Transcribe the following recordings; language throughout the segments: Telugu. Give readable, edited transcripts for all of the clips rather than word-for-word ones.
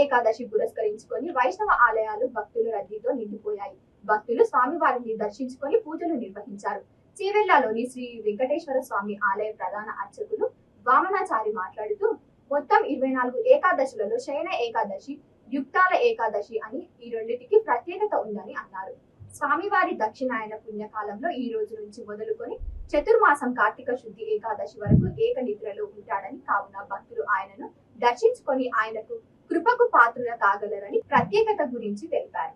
ఏకాదశి పురస్కరించుకొని వైష్ణవ ఆలయాలు భక్తుల రద్దీతో నిండిపోయాయి. భక్తులు స్వామివారిని దర్శించుకొని పూజలు నిర్వహించారు. చీవెళ్లలోని శ్రీ వెంకటేశ్వర స్వామి ఆలయ ప్రధాన అర్చకులు వామనాచారి మాట్లాడుతూ మొత్తం 24 ఏకాదశులలో శయన ఏకాదశి, యుక్తాల ఏకాదశి అని ఈ రెండింటికి ప్రత్యేకత ఉందని అన్నారు. స్వామివారి దక్షిణాయన పుణ్యకాలంలో ఈ రోజు నుంచి మొదలుకొని చతుర్మాసం కార్తీక శుద్ధి ఏకాదశి వరకు ఏక నిద్రలో ఉంటాడని, కావున భక్తులు ఆయనను దర్శించుకొని ఆయనకు కృపకు పాత్రుల కాగలరని ప్రత్యేకత గురించి తెలిపారు.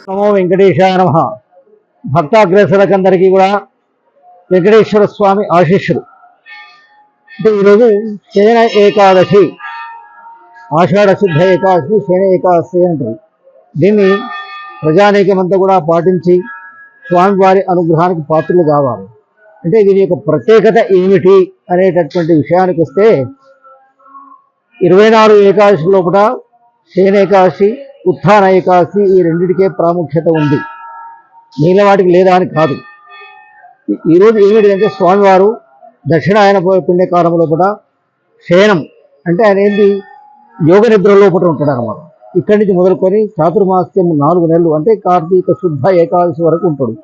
నమో వెంకటేశాయ నమః. భక్తాగ్రేసరులందరికీ కూడా వెంకటేశ్వర స్వామి ఆశీస్సులు. అంటే ఈరోజు శయన ఏకాదశి, ఆషాఢ శుద్ధ ఏకాదశి, శయన ఏకాదశి అంటారు. దీన్ని ప్రజానీకమంతా కూడా పాటించి స్వామివారి అనుగ్రహానికి పాత్రలు కావాలి. అంటే దీని యొక్క ప్రత్యేకత ఏమిటి అనేటటువంటి విషయానికి వస్తే 24 ఏకాదశి లోపల శయన ఏకాదశి, ఉత్థాన ఏకాదశి ఈ రెండింటికే ప్రాముఖ్యత ఉంది, మిగిలిన వాటికి లేదా అని కాదు. ఈరోజు ఏమిటంటే స్వామివారు దక్షిణాయన పుణ్యకాలం లోపల శయనం అంటే ఆయన ఏంటి యోగ నిద్ర లోపల ఉంటాడు అన్నమాట. ఇక్కడి నుంచి మొదలుకొని చాతుర్మాస్యం 4 నెలలు అంటే కార్తీక శుద్ధ ఏకాదశి వరకు ఉంటాడు.